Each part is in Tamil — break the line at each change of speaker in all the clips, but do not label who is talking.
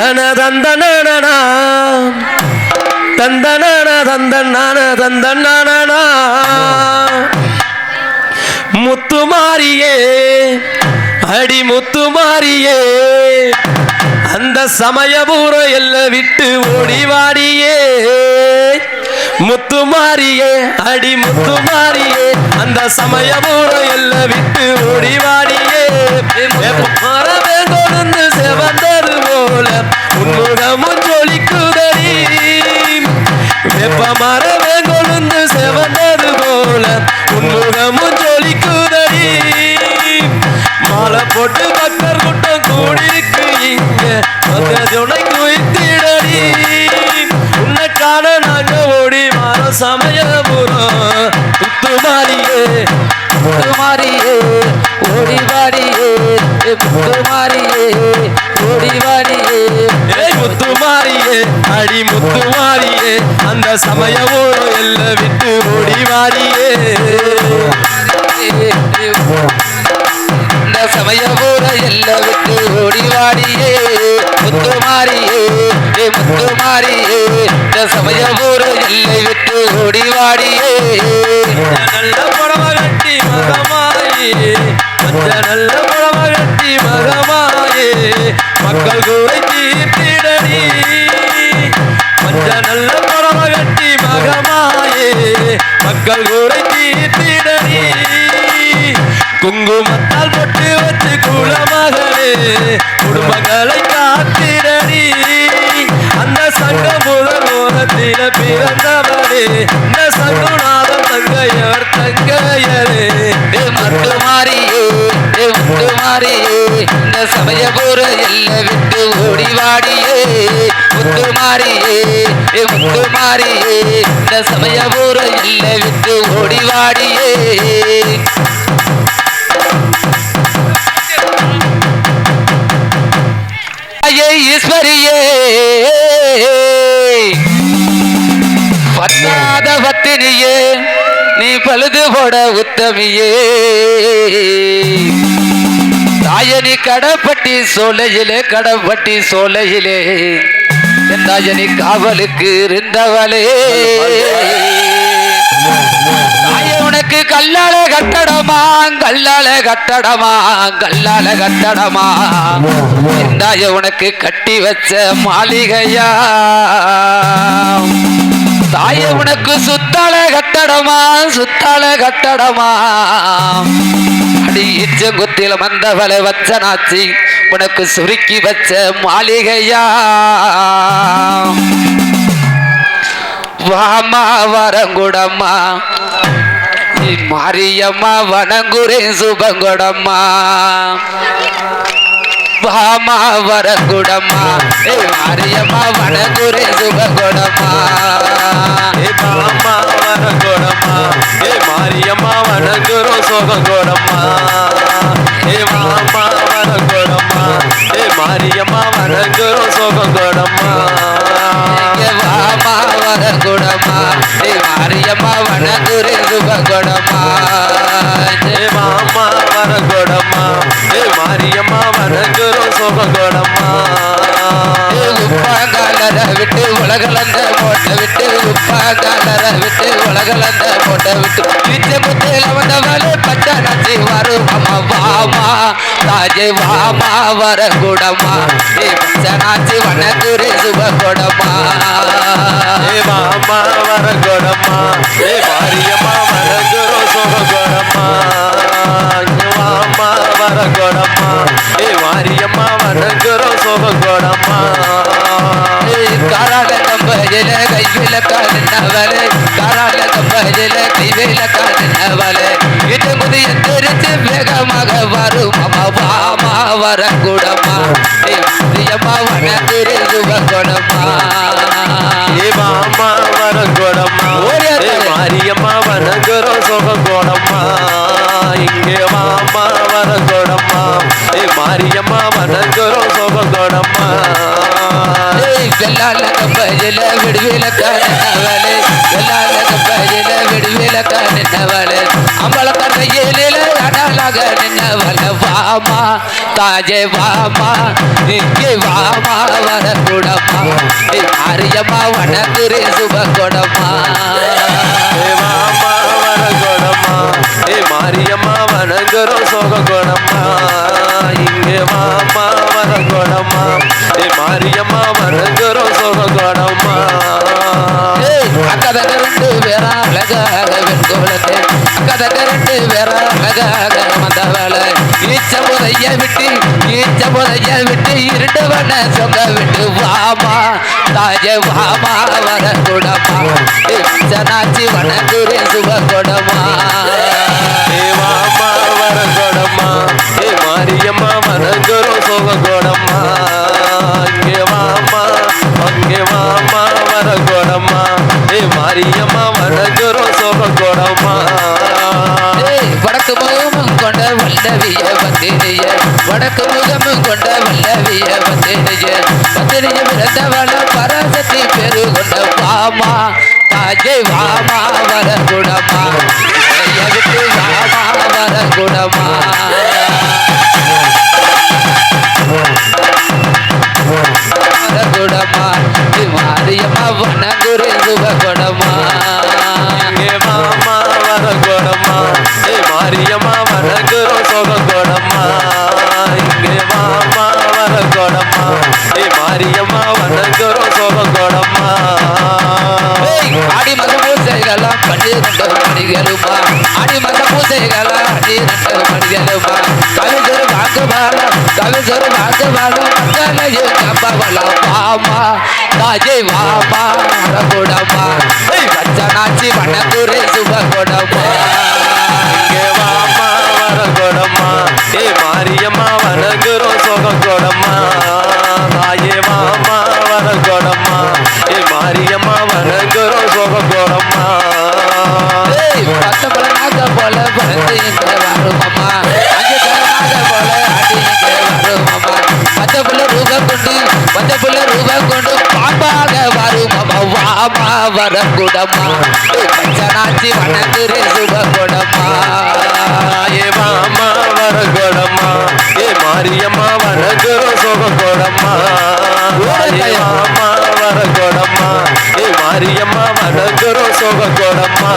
தன தந்தனா தந்தன தந்தனான தந்தனா முத்துமாரியே அடி முத்துமாரியே அந்த சமயபூரம் எல்லாம் விட்டு ஓடிவாடியே முத்துமாரியே அடி முத்துமாரியே அந்த சமயபூரம் எல்லாம் விட்டு ஓடிவாடியே மரமே கொண்டு செவந்தது போல உன்முகமும் ஜொலிக்குதடி வெப்ப மரமே கொண்டு செவந்தது போல உன்முகமும் ஜொலிக்குதடி மாலை போட்டு பக்தர் கூட்டம் கூடிருக்கு இங்க துணை குவித்திடடி உன்னை காண நாங்க ஓடி மாற சமயபுரம் முத்துமாரியே முத்துமாரியே ஓடிவாடியே முத்துமாரியே ஓடிவாடியே முத்துமாரியே அடி முத்துமாரியே அந்த சமயபுரம் எல்லாம் விட்டு ஓடிவாடியே
சமயபூர எல்லாம் விட்டு ஓடிவாடியே முத்துமாரியே முத்துமாரியே சமயபூர எல்லை விட்டு ஓடிவாடியே
நல்ல புடவ கட்டி மகமாயே நல்ல புடவ கட்டி மகமாயே மக்கள் கூரை தீர்த்திடடி மஞ்ச நல்ல புடவ கட்டி மகமாயே மக்கள் கூரை தீர்த்திடடி குங்குமத்தால் பொட்டு வச்சு குலமகளே குடும்பங்களை காத்திடடி அந்த சங்க முதல் ஓரத்தில பிறந்தவரே இந்த சங்குநாதன் தங்கையர் தங்கையரே
முத்துமாரியே முத்துமாரியே இந்த சமயபூர எல்லை விட்டு ஓடிவாடியே முத்துமாரியே முத்துமாரியே இந்த சமயபூர எல்லை விட்டு ஓடிவாடியே ஈஸ்வரியே பத்தாத பத்தினியே நீ பழுது போட உத்தமியே தாயனி கடப்பட்டி சோலையிலே கடப்பட்டி சோலையிலே என் தாயனி காவலுக்கு இருந்தவளே உனக்கு கல்லால கட்டடமா கல்லால கட்டடமா கல்லால கட்டடமா இந்தாய உனக்கு கட்டி வச்ச மாளிகையா தாய உனக்கு சுத்தால கட்டடமா சுத்தால கட்டடமா அடி இச்சங்குத்தில வந்தவளை வச்சனாச்சி உனக்கு சுருக்கி வச்ச மாளிகையா வாமா வரங்குடம்மா மாரியம்மா வனங்குரே சுபங்குடம்மா வாமா வரங்குடம்மா மாரியம்மா வனங்குரே சுபங்குடம்மா
மாமா வரங்குடம்மா மாரியம்மா வனங்குரோ சுபங்குடம்மா மாமா வரங்குடம்மா மாரியம்மா வனங்குரோ சுபங்குடம்மா
வாமா வரங்குடம்மா மாரியம்மா வனங்குரே சுபங்குடம்மா
மாமா வரங்குடம்மா மாரியம்மா வனங்குரோ சுபங்குடம்மா
உப்பாங்காலர விட்டு உலகளந்த போட்ட விட்டு உப்பாங்காலர விட்டு உலகளந்த போட்ட விட்டு பிச்ச முத்தையில வந்தவளே பச்சை நச்சி வருவாமா வாமா தாஜே வாமா வரங்குடம்மா பச்சை நாச்சி வனங்குரே சுபங்குடம்மா
மாமா வரங்குடம்மா மாரியம்மா வனங்குரோ சுபங்குடம்மா மாமா வரங்குடம்மா மாரியம்மா வனங்குரோ சுபங்குடம்மா
காரால கம்பஜல கைவில காரணவளே காரால கம்பஜல கைவில காரணவளே இது முதிய தெரிச்சு வேகமாக வரும் அம்மா வாமா வரங்குடம்மா பிரியம்மா வனங்குரே சுபங்குடம்மா
மாமா வரங்குடம்மா மாரியம்மா வனங்குரோ சுபங்குடம்மா இங்கே மாமா வரங்குடம்மா மாரியம்மா வனங்குரோ சுபங்குடம்மா
வெள்ளால கம்பஜல விடுவில காரணவளே வெள்ளால கம்பஜல விடுவில விளக்க நின்னவளே அம்பலக்கண்ண ஏழில அடலாக நின்னவள வாமா தாஜே வாமா இங்கே வாமா வரக்கூடமா மாரியம்மா வனகுரே சுபகொடமா
வாமா வரகொடமா மாரியம்மா வணங்குறோம் சோககொடமா இங்கே வாமா வரகொடமா மாரியம்மா வணங்குறோம் சோககொடமா
அக்கதக ரெண்டு பேரா அழகாக வெண்கோலத்தை அக்கதக ரெண்டு பேரா அழகாக வந்தவளை ஈச்ச புதைய விட்டு இருண்டவன சொங்க விட்டு வாமா தாஜ வாமா வரக்கூடமா சனாச்சி வனகுரே சுபகொடமா
வாமா வரகொடமா மாரியம்மா வணங்குறோம் சோககொடமா இங்கே வாமா அங்கே வாமா வரகொடமா மாரியம்மா வணங்குறோம் சோககொடமா
வடக்கு முகமும் கொண்ட வல்லவிய வந்திரிய வடக்கு முகமும் கொண்ட வல்லவிய வந்திரிய பிறந்தவள பராசக்தி பெரு கொண்ட வாமா தாஜை வாமா வரகுடமா விட்டு வாமா வரகுடமா வரகுடமா மாரியம்மா வனகுரே சுபகொடமா
வாமா வரகொடமா மாரியம்மா வணங்குறோம் சோககொடமா இங்கே வாமா வரகொடமா மாரியம்மா வணங்குறோம் சோககொடமா
ஆடி மக பூசைகளா படி ரெண்டு மணிகளுமா ஆடி மக பூசைகளா அடி ரெண்டு மணிகளுமா கவிசொரு வாக்குவாளம் மங்களையோ கம்பவளா வாமா தாஜை வாமா வரகுடமா வச்சனாச்சி வனகுரே சுபகொடமா
இங்கே வாமா வரகொடமா மாரியம்மா வணங்குறோம் சோககொடமா தாயே வாமா வரகொடமா மாரியம்மா வணங்குறோம் சோககொடமா
பத்தபலனாக போல பறந்து இங்க வருமம்மா அஞ்சு தரமாக போல அடி இங்க வருமம்மா பத்தபுல ரூபா கொண்டு பாம்பாக வருமம்மா வாமா வரகுடமா பச்சனாச்சி வனகுரே சுபகொடமா
வாமா வரகொடமா மாரியம்மா வணங்குறோம் சோககொடமா வாமா வரகொடமா மாரியம்மா வணங்குறோம் சோககொடமா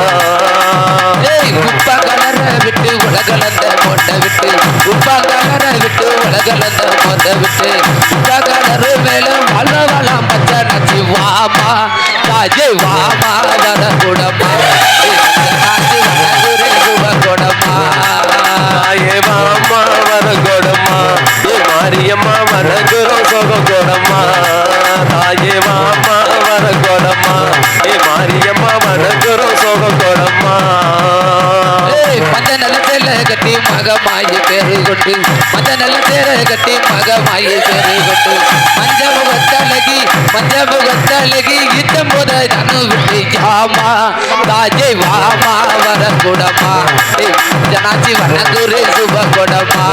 உப்பா கலர விட்டு உலகலந்த மொட்டை விட்டு உப்பா கலர விட்டு உலகலந்த மொட்டை விட்டு உப்பா கலரு மேலும் வளவலாம் பச்சை நச்சு வாமா தாஜை வாமா வரகுடமா நாச்சி வனகுரே சுபகொடமா
வாமா வரகொடமா மாரியம்மா வணங்குறோம் சோககொடமா தாயே வாமா வரகொடமா மாரியம்மா வணங்குறோம் சோககொடமா
மஞ்ச நல்ல சேலை கட்டி மகமாயி பேரு கொண்டு மஞ்ச நல்ல சேலை கட்டி மகமாயி பேரு கொண்டு மஞ்ச முகத்தழகி இத்தம் போத நனு விட்டு யாமா தாஜை வாமா வரகுடமா ஜனாச்சி வனகுரே சுபகொடமா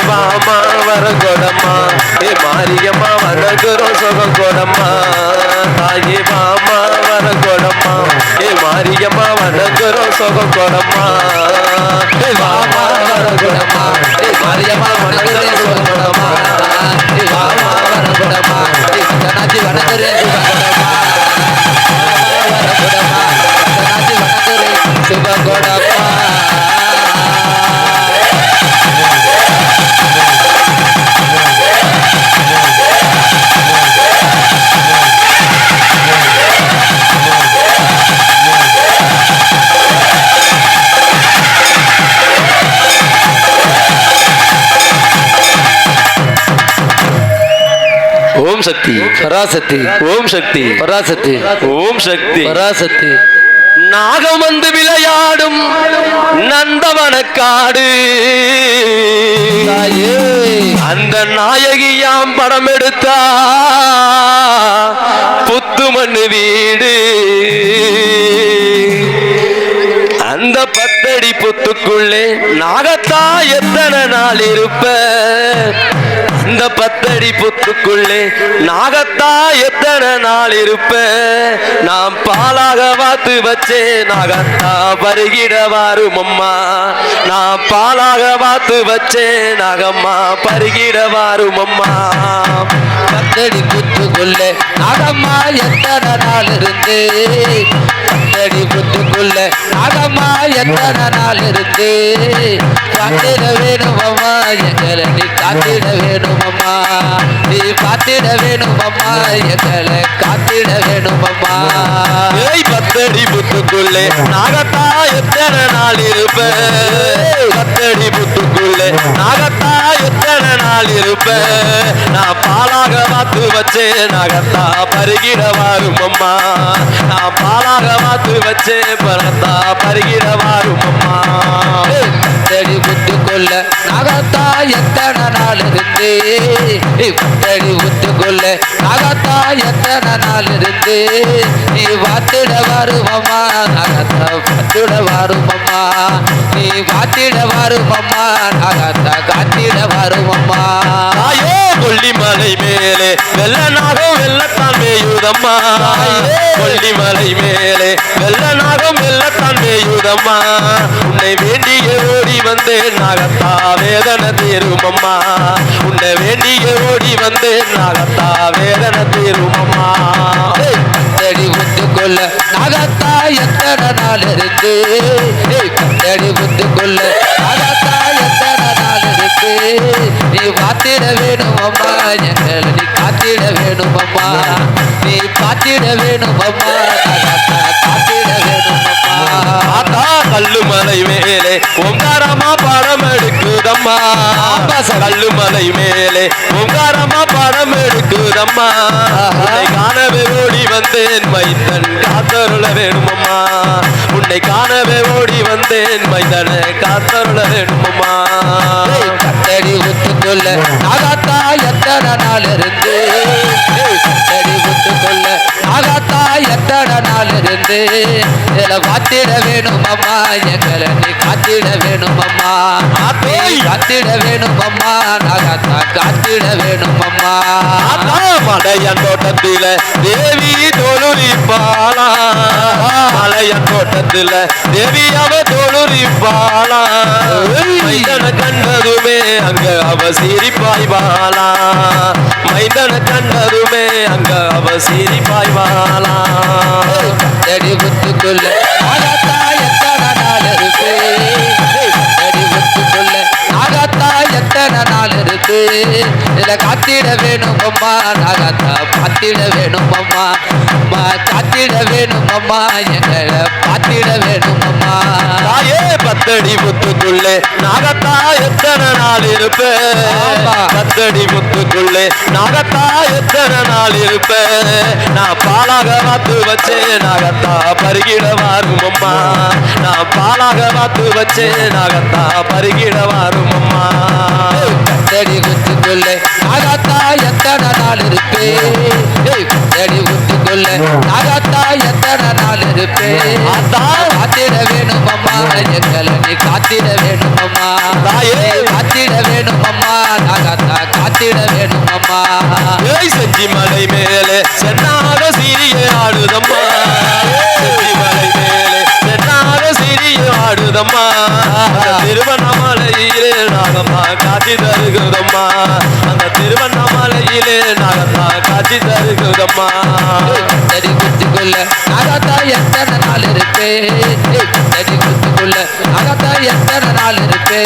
வாமா வரகொடமா மாரியம்மா வணங்குறோம் சோககொடமா தாயே வாமா வரகொடமா மாரியம்மா வணங்குறோம் சோககொடமா
வாமா வரகுடமா மாரியம்மா வனகுரே சுபகொடமா வாமா வரகுடமா ஜனாச்சி வனகுரே சுபகொடமா வரகுடமா ஜனாச்சி வனகுரே சுபகொடமா
ஓம் சக்தி
பராசக்தி
ஓம் சக்தி
பராசக்தி
ஓம் சக்தி
பராசக்தி
நாகம் வந்து விளையாடும் நந்தவனக்காடு
தாயே
அந்த நாயகியாம் படம் எடுத்தா புத்து மண்ணு வீடு அந்த பத்தடி புத்துக்குள்ளே நாகத்தா எத்தனை நாள் இருப்ப அந்த பத்தடி புத்து புத்துக்குள்ளே நாகத்தா எத்தனை நாள் இருப்ப நான் பாலாக வாத்து வச்சே நாகத்தா பருகிட வாரும் அம்மா நான் பாலாக வாத்து வச்சே நாகம்மா பருகிட வாரும் அம்மா
பத்தடி புத்துக்குள்ள நாகம்மா எத்தனை நாள் இருந்து பத்தடி புத்துக்குள்ள நாகம்மா எத்தனை நாள் இருந்து காத்திட வேணும் அம்மா எங்களை நீ காத்திட வேணும் அம்மா நீ காத்திட வேணும் அம்மா எங்களை காத்திட வேணும் அம்மா
ஏய் பத்தடி புத்துக்குள்ளே நாகத்தா எத்தனை நாள் இருப்ப பத்தடி புத்துக்குள்ளே நாகத்தா எத்தனை நாள் இருப்ப நான் பாலாக வாத்து வச்சே நாகத்தா பருகிட வாரும் அம்மா நான் பாலாக வாத்து வச்சே பரத்தா பருகிட வாரும் அம்மா
பத்தடி புத்துக்குள்ள நாகத்தா எத்தனை நாள் இருந்து பத்தடி புத்துக்குள்ள நாகத்தா எத்தனை நாள் இருந்து நீ வாத்திட வருமம்மா நாகத்தா பத்துட வருமம்மா நீ வாத்திட வருமம்மா நாகத்தா காத்திட வருமம்மா
தாயே கொல்லிமலை மேலே வெள்ள நாகம் வெள்ளத்தான் மேயுதம்மா கொல்லிமலை மேலே வெள்ள நாகம் வெள்ளத்தான் மேயுதம்மா உன்னை வேண்டிய ஓடி வந்தேன் நாகத்தா வேதனை தீருமம்மா உன்னை வேண்டிய ஓடி வந்தேன் நாகத்தா வேதனை தீருமம்மா
பத்தடி புத்துக்குள்ள நாகத்தா எத்தனை நாள் இருந்து பத்தடி புத்துக்குள்ள நாகத்தா எத்தனை நாள் இருக்கு நீ வாத்திட வேணும் அம்மா எங்களை நீ காத்திட வேணும் அம்மா நீ காத்திட வேணும் அம்மா நாகத்தா காத்திட வேணும் அம்மா
ஆத்தா கல்லுமலை மேலே ஓங்காரமா படம் எடுக்குதம்மா கல்லுமலை மேலே ஓங்காரமா படம் எடுக்குதம்மா உன்னை காணவே ஓடி வந்தேன் மைந்தன் காத்தருள வேணுமம்மா உன்னை காணவே ஓடி வந்தேன் மைந்தனை காத்தருள வேணுமம்மா
பத்தடி புத்துக்குள்ள நாகத்தா எத்தனை நாள் இருந்து பத்தடி புத்துக்குள்ள நாகத்தா எத்தனை நாள் இருந்து இதில் காத்திட வேணும் அம்மா எங்களை நீ காத்திட வேணும் அம்மா காத்திட வேணும் அம்மா நாகத்தா காத்திட வேணும் அம்மா
மலையன் தோட்டத்தில தேவி தொழுரிப்பாளா மலையன் தோட்டத்தில தேவி அவ தொழுரிப்பாளா மைந்தனை கண்டதுமே அங்க அவ சிரிப்பாய் வாழா மைந்தனை கண்டதுமே அங்க அவ சிரிப்பாய் வாழா
பத்தடி புத்துக்குள்ள நாகத்தா எத்தனை நாள் இருக்கு பத்தடி புத்துக்குள்ள நாகத்தா எத்தனை நாள் இருக்கு இதுல காத்திட வேணும் அம்மா நாகத்தா பாத்திட வேணும் அம்மா அம்மா காத்திட வேணும் அம்மா எங்களை பாத்திட வேணும் அம்மா
தாயே பத்தடி புத்துக்குள்ளே நாகத்தா எத்தனை நாள் இருப்ப பத்தடி புத்துக்குள்ளே நாகத்தா எத்தனை நாள் இருப்ப நான் பாலாக வாத்து வச்சே நாகத்தா பருகிட வாரும் அம்மா நான் பாலாக வாத்து வச்சே நாகத்தா பருகிட வாரும் அம்மா
பத்தடி புத்துக்குள்ள நாகத்தா எத்தனை நாள் இருப்பே பத்தடி புத்துக்குள்ள நாகத்தா எத்தனை நாள் இருப்பே காத்திட வேணும் அம்மா எங்களை நீ காத்திட வேணும் அம்மா
தாயே
காத்திட வேணும் அம்மா நாகத்தா காத்திட வேணும் அம்மா
ஏய் செஞ்சி மலை மேலே சென்னாக சீரிய ஆடுதம்மா செஞ்சி மலை மேலே சென்னாக சீரிய ஆடுதம்மா அந்த திருவண்ணாமலையிலே நாகம்மா காட்சி தருகுதம்மா அந்த திருவண்ணாமலையிலே நாகம்மா காட்சி தருகுதம்மா
பத்தடி புத்துக்குள்ள நாகத்தா எத்தனை நாள் இருப்பே பத்தடி புத்துக்குள்ள நாகத்தா எத்தனை நாள் இருப்பே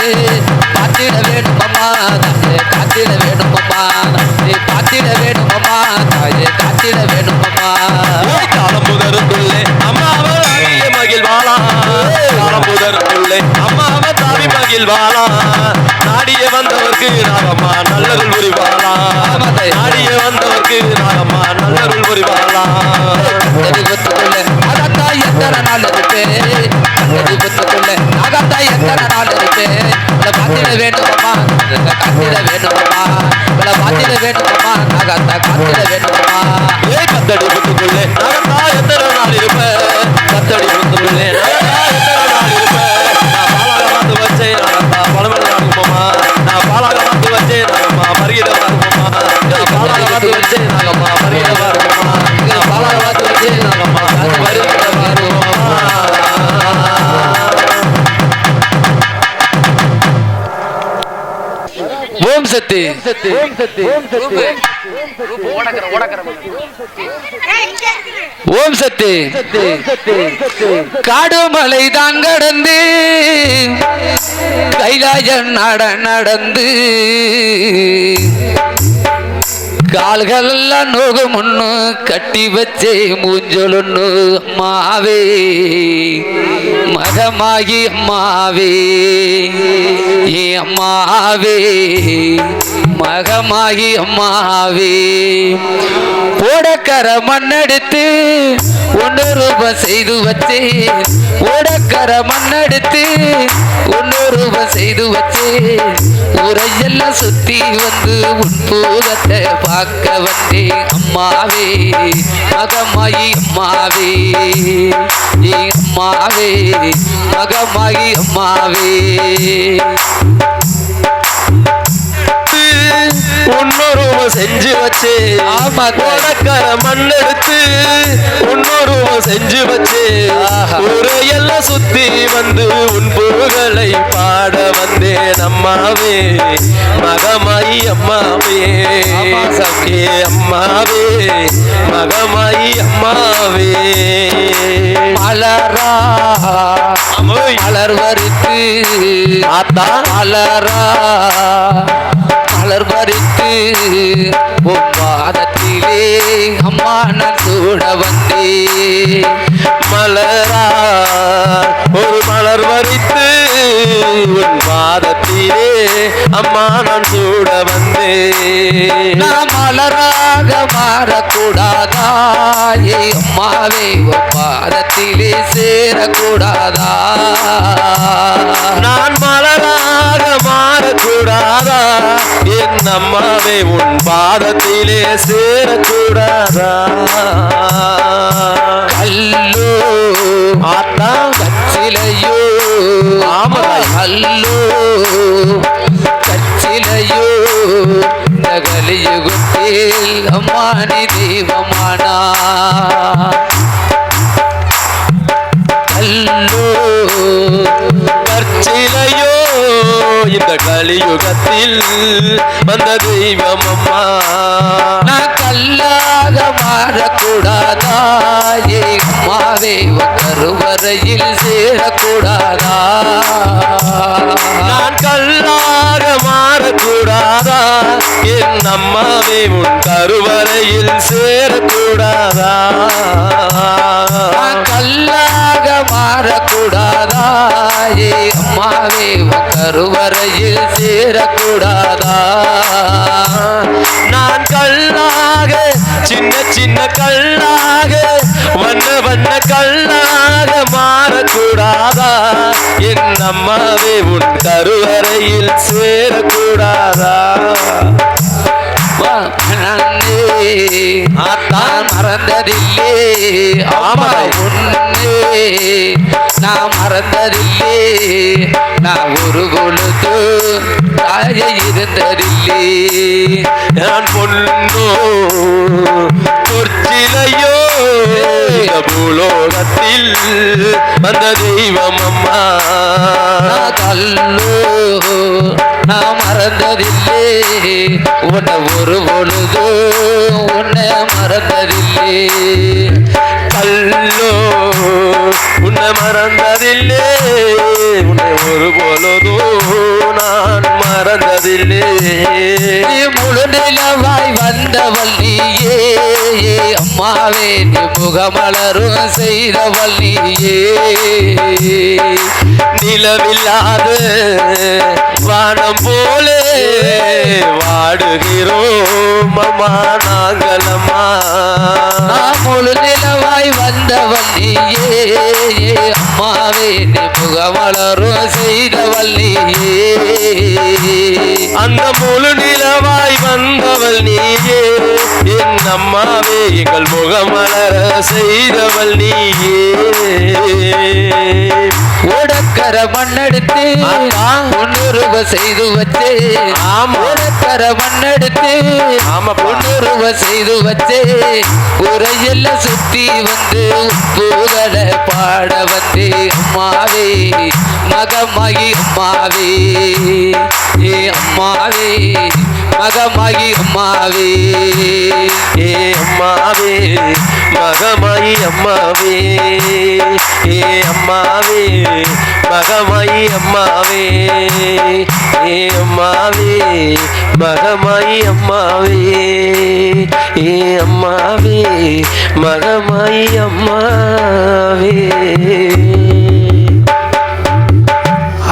காத்திட வேணும் அம்மா தாயே காத்திட வேணும் அம்மா நீ காத்திட வேணும் அம்மா தாயே காத்திட வேணும் அம்மா
காலம் முதருக்குள்ளே அம்மாவை அறிய மகிழ்வாளா காலம் முதருக்குள்ளே அம்மாவை தாவி மகிழ்வாளா நாடிய வந்தவர்க்கு நாகம்மா நல்லருள் புரிவாளா நாடிய வந்தவர்க்கு நாகம்மா நல்லருள் புரிவாளா
பத்தடி புத்துக்குள்ள நாகத்தா எத்தனை நாள் இருப்பே பத்தடி புத்துக்குள்ள நாகத்தா எத்தனை நாள் இருப்பே காத்திட வேண்டும் அம்மா காத்திட வேண்டும் அம்மா காத்திட வேண்டும் அம்மா நாகத்தா காத்திட வேண்டும் அம்மா
ஏய் பத்தடி புத்துக்குள்ளே நாகத்தா எத்தனை நாள் இருப்ப பத்தடி புத்துக்குள்ளே நாகத்தா எத்தனை நாள் இருப்ப நான் பாலாக வாத்து வச்சேன் நாகத்தா பழமெல்லாம் நாகுமம்மா நான் பாலாக வாத்து வச்சேன் நாகம்மா பருகிட வாருமம்மா பாலாக பார்த்து வச்சே நாங்கம்மா வருகிற பாருங்கம்மா பாலாக பார்த்து வச்சே நாங்கம்மா வருகிற பாருங்கம்மா
ஓம் சக்தி ஓம் சக்தி காடுமலை தான் கடந்து கைலாயம் நடந்து கால்கள் எல்லாம் நோகு முன்னு கட்டி வச்சே மூஞ்சொலுன்னு அம்மாவே மகமாகி அம்மாவே ஏ அம்மாவே மகமாகி அம்மாவே ஓடக்கர மண்ணெடுத்து ஒன்று ரூபாய் செய்து வச்சேன் ஓடக்கர மண்ணெடுத்து ஒன்று ரூபாய் செய்து வச்சேன் ஊரையெல்லாம் சுத்தி வந்து உன் பூதத்தை பார்க்க வந்தேன் அம்மாவே மகமாயி அம்மாவே ஏ அம்மாவே மகமாயி அம்மாவே
உன்னொருவ செஞ்சு வச்சே உனக்கர மண்ணெடுத்து உன்னொருவ செஞ்சு வச்சே ஊரையெல்லாம் சுத்தி வந்து உன் புகழை பாட வந்தேன் அம்மாவே மகமாயி அம்மாவே ஏ அம்மாவே மகமாயி அம்மாவே
மலரா மலர் வரித்து
ஆத்தா
மலரா மலர் பறித்து உன் பாதத்திலே அம்மா நான் சூட வந்தே
மலரா ஒரு மலர் வரித்து உன் பாதத்திலே அம்மா நான் சூட வந்தே
நான் மலராக மாறக்கூடாதா ஏ அம்மாவே உன் பாதத்திலே சேரக்கூடாதா
நான் மலராக மாறக்கூடாதா என் அம்மாவே உன் பாதத்திலே சேரக்கூடாதா
கல்லோ
ஆத்தா
கச்சிலையோ
ஆமா
கல்லோ கச்சிலையோ நகலியுகத்தில் அம்மானி தெய்வமானா கல்லோ
கற்சிலையோ இந்த கலியுகத்தில் வந்த தெய்வம் அம்மா
நான் கல்லாக மாறக்கூடாதா ஏ அம்மாவே கருவறையில் சேரக்கூடாதா
நான் கல்லாக மாறக்கூடாதா என் அம்மாவே உன் கருவறையில் சேரக்கூடாதா
நான் கல்லாக மாறக்கூடாதா ஏ அம்மாவே கருவறையில் சேரக்கூடாதா
நான் கல்லாக சின்ன சின்ன கல்லாக வண்ண வண்ண கல்லாக மாறக்கூடாதா என் அம்மாவே உன் கருவறையில் சேரக்கூடாதா
நான் மறந்ததில்லே ஆமா உன்னே நான் மறந்ததில்லே நான் ஒரு பொழுது தாய இருந்ததில்லே
நான் பொன்னோ பொற்சிலையோ பூலோகத்தில் வந்த தெய்வம் அம்மா
கல்லோ நான் மறந்ததில்லே உன்னை ஒரு பொழுது உன்னை மறந்ததில்லே
கல்லோ உன்னை மறந்ததில்லே உன்னை ஒரு பொழுதோ நான் மறந்ததில்லே
நீ முழு நிலவாய் வந்தவள் நீயே அம்மாவே நீ முகமலரும் செய்தவள் நீயே
நிலவில்லாத வானம் போலே வாடுகிறோம் அம்மா நாங்களம்மா
முழு நிலவாய் வந்தவள் நீயே அம்மாவே நீ முகமலரும் செய்தவள் நீயே
அந்த முழு நிலவாய் வந்தவள் நீயே என் அம்மாவே எங்கள் முகமலர செய்தவள் நீயே
ஓடக்கர மண்ணெடுத்து பொன்னுருவ செய்து வச்சே ஓடக்கர மண்ணெடுத்து பொன்னுருவ செய்து வச்சே உரையெல்லாம் சுத்தி வந்து பூதல பாட வந்தே அம்மாவே மகமாகி அம்மாவே ஏ அம்மாவே மகமாகி அம்மாவே
ஏ அம்மாவே மகமாயி அம்மாவே ஏ அம்மாவே மகமாயி அம்மாவே ஏ அம்மாவே மகமாயி அம்மாவே ஏ அம்மாவே மகமாயி அம்மாவே.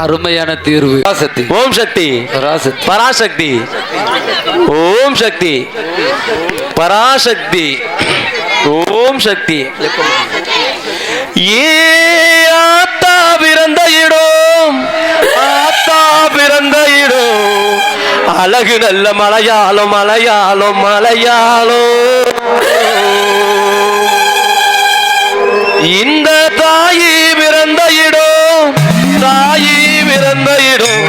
அருமையான தீர்வு. பராசக்தி
ஓம் சக்தி பராசக்தி ஓம் சக்தி பராசக்தி ஓம் சக்தி. ஏ ஆத்தா பிறந்த இடம் ஆத்தா பிறந்த இடம் அழகு நல்ல மலையாளம் மலையாளம் மலையாளம். இந்த தாயி பிறந்த இடம் தாயி பிறந்த இடம்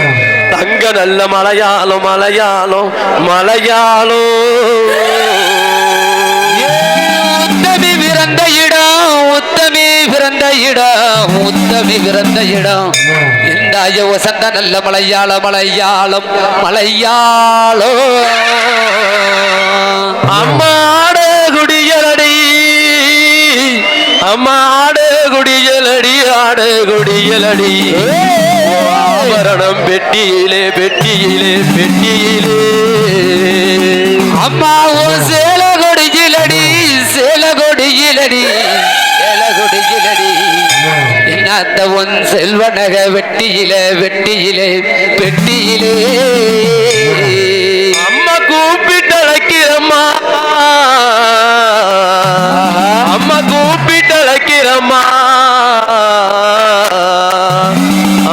தங்க நல்ல மலையாளம் மலையாளம் மலையாளம்.
உத்தமி பிறந்த இடம் உத்தமி பிறந்த இடம் உத்தமி பிறந்த இடம் இந்த வசந்த நல்ல மலையாள மலையாளம் மலையாளம்.
அம்மாடு குடியலடி அம்மாடு குடியலடி ஆடு குடியலடி ஆபரணம் பெட்டியிலே பெட்டியிலே பெட்டியிலே
அம்மா ஓ சேல கொடியிலடி சேல கொடியிலடி சேல கொடியிலடி என்னத்த உன் செல்வனக வெட்டியிலே வெட்டியிலே பெட்டியிலே.
அம்மா கூப்பிட்டழைக்கிறம்மா அம்மா கூப்பிட்டழைக்கிறம்மா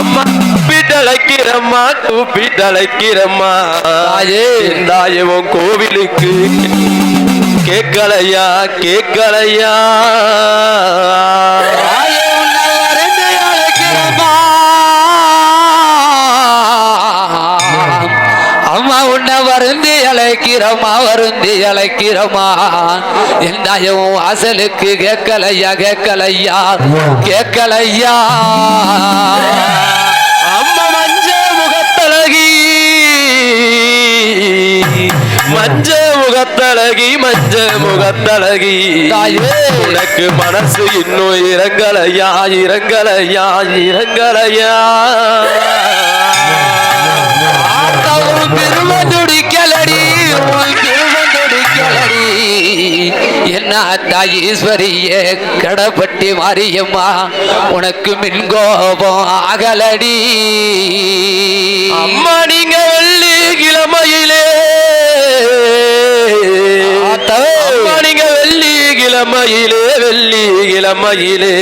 அம்மா கூப்பிட்டழைக்கிறம்மா கூப்பிட்டழைக்கிறம்மா. தாயவும் கோவிலுக்கு கேட்கலையா கேட்கலையா
அம்மா உன்னை வருந்தி அழைக்கிறோமா வருந்தி அழைக்கிறோமா என் தாயவும் வாசலுக்கு கேட்கலையா கேட்கலையா கேட்கலையா.
அம்மா மஞ்ச முகத்தழகி மஞ்ச முகத்தழகி மஞ்ச முகத்தழகி
தாயே
உனக்கு மனசு இன்னும் இறங்கலையா இறங்கலையா இறங்கலையா.
திருவந்துடிக்கலடி திருவந்துடிக்கலடி என்ன தாயீஸ்வரியே கடப்பட்டி மாரியம்மா உனக்கு மின்கோபம் ஆகலடி.
அம்மா நீங்க வெள்ளி கிழமையிலே அம்மா நீங்க வெள்ளி கிழமையிலே வெள்ளி கிழமையிலே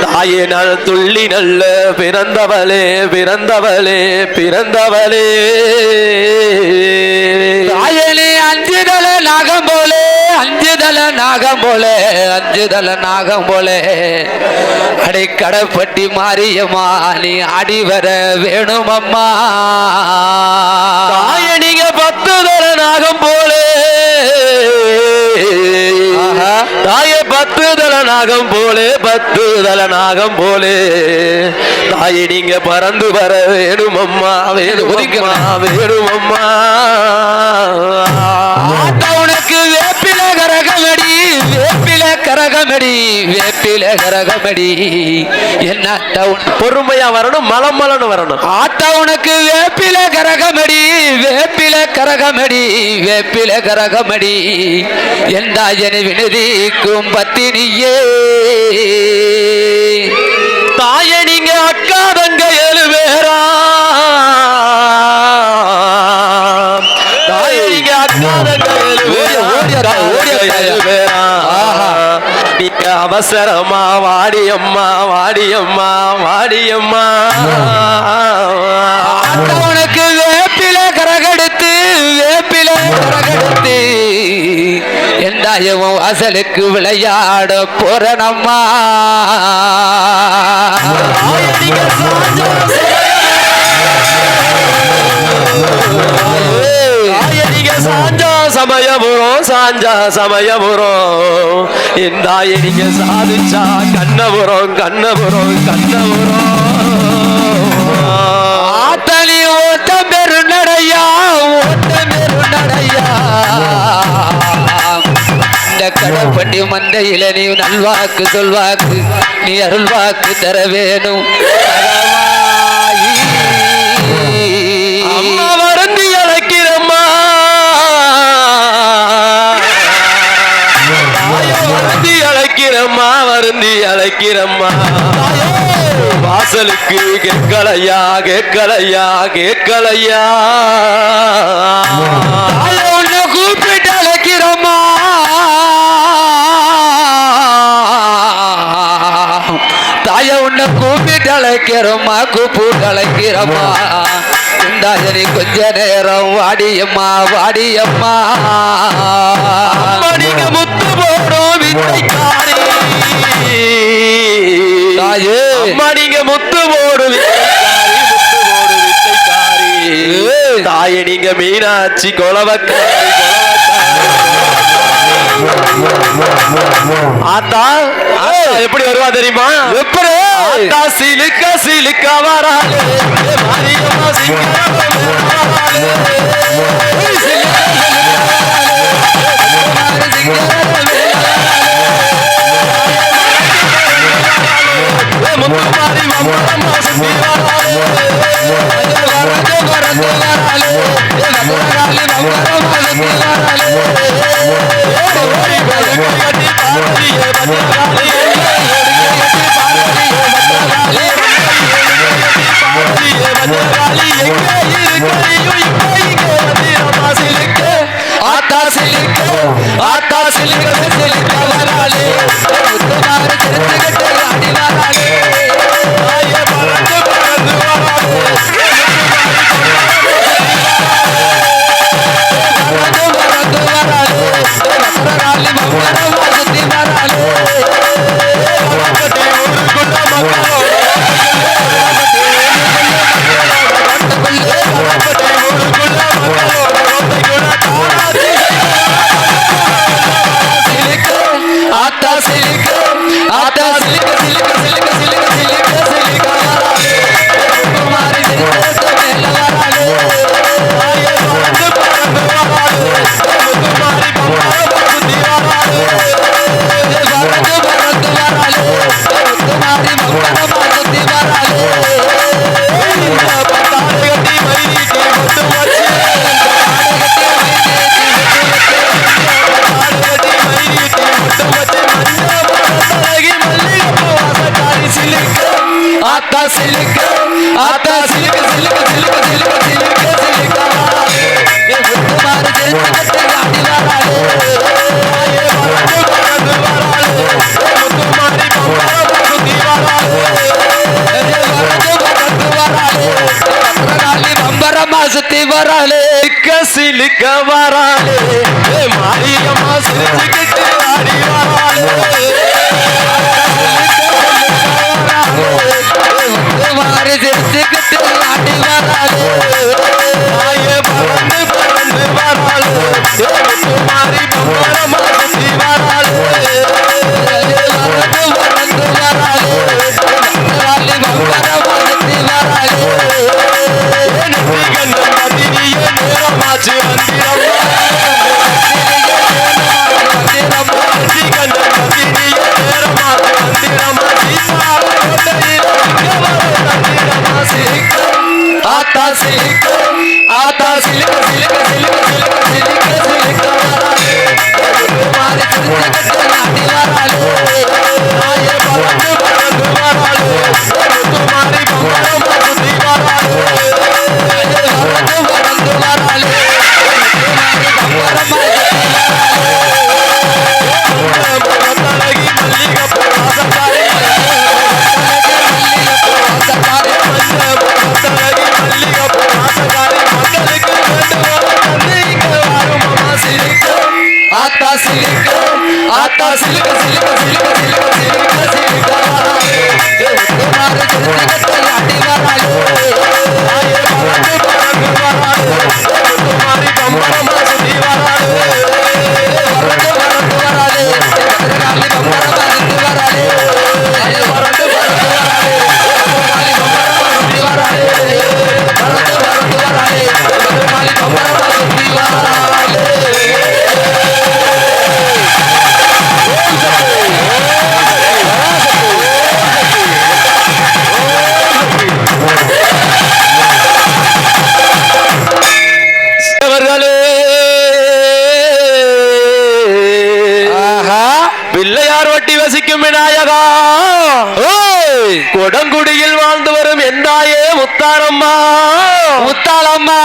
தாயே நல் துள்ளி நல்ல பிறந்தவளே பிறந்தவளே பிறந்தவளே.
தாயனே அஞ்சுதல நாகம் போலே அஞ்சுதல நாகம் போலே அஞ்சுதல நாகம் போலே அடை கடப்பட்டி மாரியம்மா நீ ஆடி வர வேணுமம்மா.
தாயே நீங்க 10 தல நாகம் போலே தாயே 10 தல நாகம் போலே 10 தல நாகம் போலே தாயே நீங்க பறந்து வர வேணுமம்மா வேணுமம்மா வேணுமம்மா.
உனக்கு வேப்பில கரகமடி வேப்பில கரகமடி வேப்பில கரகமடி என்ன
பொறுமையா வரணும் மலம் மலன்னு வரணும்.
ஆத்தா உனக்கு வேப்பில கரகமடி வேப்பில கரகமடி வேப்பில கரகமடி எந்தாயனை வினதிக்கும் பத்தினியே.
தாயே நீங்க அக்கா தங்க 7 பேரா தாயே நீங்க அக்கா தங்க 7 பேரா நீங்க அவசரமா வாடியம்மா வாடியம்மா வாடியம்மா.
உனக்கு வேப்பில கரகெடுத்து வேப்பில கரகெடுத்து தாயவும் வாசலுக்கு விளையாட போறனம்மா
சாஞ்சா சமயபுரம் சாஞ்சா சமயபுரம் இந்தாயனிங்க சாதிச்சா கண்ணபுரம் கண்ணபுரம் கண்ணபுரம்
ஆத்தனி ஓட்டம் பெரு நடையா ஓட்டம் பெரு நடையா இந்த கடப்பட்டி மந்தையில நீ நல்வாக்கு சொல்வாக்கு நீ அருள்வாக்கு தர வேணும்
அம்மா வருந்தி அழைக்கிறம்மா வருந்தி அழைக்கிறம்மா வருந்தி அழைக்கிறம்மா வாசலுக்கு கேட்கலையா கேட்கலையா கேட்கலையா
உன்னை கூப்பிட்டு அழைக்கிறம்மா தாய உன்னை கூப்பிட்டு அழைக்கிறோம்மா கூப்பிட்டு அழைக்கிறம்மா இந்தாயனி கொஞ்ச நேரம் வாடியம்மா வாடியம்மா
நீங்க முத்து போடும் வித்தைக்காரி
தாயே
அம்மா நீங்க முத்து போடும் வித்தைக்காரி தாயே நீங்க மீனாட்சி கொலவக்காரி ஆத்தா எப்படி வருவா தெரியுமா எப்படி ஆத்தா சிலுக்க சிலுக்க வராளே மாரியம்மா முத்துமாரி மம்மரம்மா சுத்தி
ஆத்தா சிலிக்க ஆத்தா சிலிக்க சிலிக்க வராளே முத்துமாரி தெரிஞ்சுக்கிட்டு அடி வராளே ஆத்தா சிலிக்க ஆத்தா சிலிக்க சிலிக்க சிலிக்க சிலிக்க சிலிக்க சிலிக்க வராளே முத்துமாரி தெரிஞ்சுக்கிட்டு மேல வராளே ஆத்தா சிலிக்க ஆத்தா சிலிக்க சிலிக்க சிலிக்க சிலிக்க சிலிக்க சிலிக்க வராளே முத்துமாரி தெரிஞ்சுக்கிட்டு அடி வராளே சுத்தி வராளே
சிலிக்க வராளே மாரியம்மா சிரிச்சுக்கிட்டு ஆடி வராளே
மாறி சிரிச்சுக்கிட்டு ஆடி வராளே
பறந்து பறந்து வராளே மாறி மம்மரம்மா சுத்தி வராளே
வரந்து வரந்து வராளே மம்பரமா சுத்தி வராளே
கண்ணன் பதினிய நேரமாச்சு வந்திரம்மா கண்ணன் பதினிய நேரமாச்சு வந்திரம்மா
ஆத்தா சிலிக்க ஆத்தா சிலிக்க சிலிக்க சிலிக்க சிலிக்க சிலிக்க சிலிக்க வராளே மாறி சிரிச்சுக்கிட்டு ஆடி வராளே
பறந்து பறந்து வராளே மாறி மம்மரம்மா சுத்தி வராளே
வரந்து வரந்து வராளே மம்பரமா சுத்தி
தலகி மல்லிகப்பூ வாசக்காரி தலகி மல்லிகப்பூ வாசக்காரி மக்களுக்கு வேண்டும் தந்தைக்கு வரும் அம்மா சிரிக்க
ஆத்தா சிலிக்க
ஆத்தா சிலுக்க சிலுக்க சிலுக்க சிலுக்க சிலுக்க சிலுக்க வராளே
மாறு திருத்தகத்தை ஆட்டி வராளே
தாயே பறந்து பறந்து வராளே முத்துமாரி பம்பரமா சுத்தி வராளே
பறந்து பறந்து வராளே பத்திரகாளி பம்பரமா சுத்தி வராளே
பறந்து பறந்து வராளே முத்துமாரி பம்பரமா சுத்தி வராளே
பறந்து பறந்து வராளே பத்திரகாளி பம்பரமா சுத்தி வராளே
பிள்ளையார் வட்டி வசிக்கும் விநாயகா கொடங்குடியில் வாழ்ந்து வரும் எந்தாயே முத்தாரம்மா
முத்தாளம்மா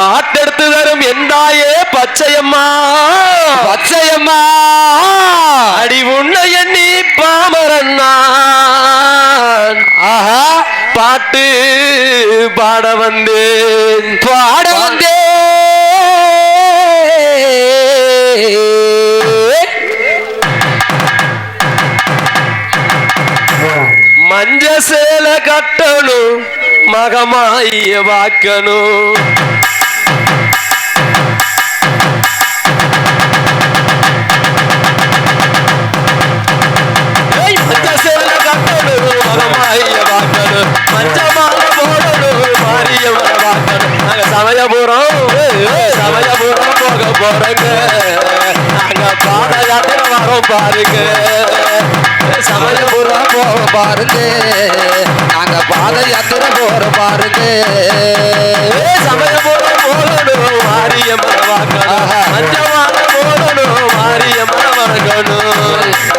ஆட்டெடுத்து தரும் எந்தாயே பச்சையம்மா
பச்சையம்மா
அடி உன்னை எண்ணி பாமரன்னான்
ஆஹா
பாட்டு பாட வந்தேன்
பாட வந்தே
மஞ்ச சேல கட்டணும் மகமாய வாக்கணும் மஞ்ச சேல கட்டணும் மகமாய வாக்கணும் மஞ்ச மாலை போடணும் மாரியம்மன வாக்கணும் நாங்க சமயபுரம் போக போறங்க நாங்க பாத யாத்திரை வரோம் பாருங்க
சமயபுரம் போக பாருங்க நாங்க பாத யாத்திரை போற பாருங்க
சமயபுரம் போகணும் மாரியம்மன வாக்கணும் மஞ்ச மாலை போடணும் மாரியம்மன வணங்கணும்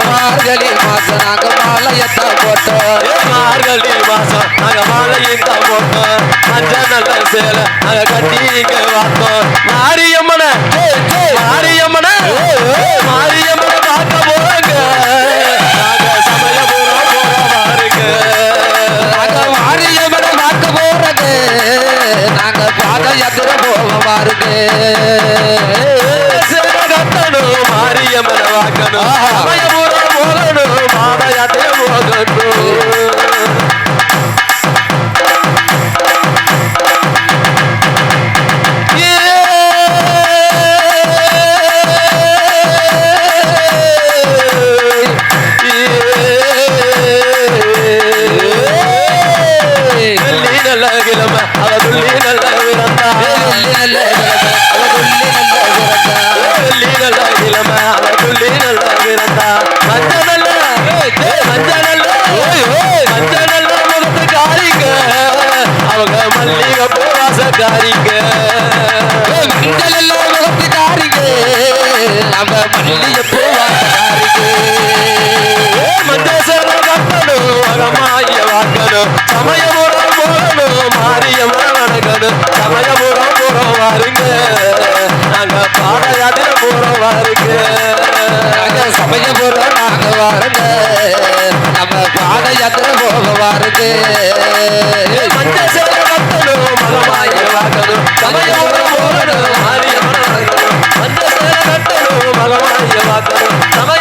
மார்கழி மாசம் நாங்க மாலையத்தான் போட்டோம்
மார்கழி மாசம் நாங்க மாலையும் தான் போட்டோம் மஞ்ச நல்ல சேலை நாங்க கட்டிங்க பார்த்தோம் மாரியம்மன மாரியம்மன மாரியம்மன பார்க்க போறங்க நாங்க சமயபுரம் போற பாருங்க
நாங்க மாரியம்மனை பார்க்க போறது நாங்க பாத யாத்திரை போக பாருங்க
சேலை கட்டணும் மாரியம்மன வாக்கணும் சமயபுரம் போகணும் மாத யாத்திரை போகணும் காரிங்க
மின்னலெல்லாம் முகத்துக்காரிங்க நம்ம மல்லிகைப்பூ வாசக்காரிங்க
மஞ்சள் கட்டணும் அகமாய வாக்கணும் சமயபுரம் போகணும் மாரியம்மன் வணங்கணும் சமயபுரம் போறோம் வாருங்க நாங்க பாத யாத்திரை போறோம் வாருங்க
நாங்க சமயபுரம் நாங்க வாருங்க நம்ம பாத யாத்திரை போக வாருங்க
மஞ்சள் சேலை கட்டணும் மகமாய வாக்கணும் சமயபுரம் போகணும் மாரியம்மன் வணங்கணும் மஞ்சள் சேலை கட்டணும் மகமாய வாக்கணும் சமய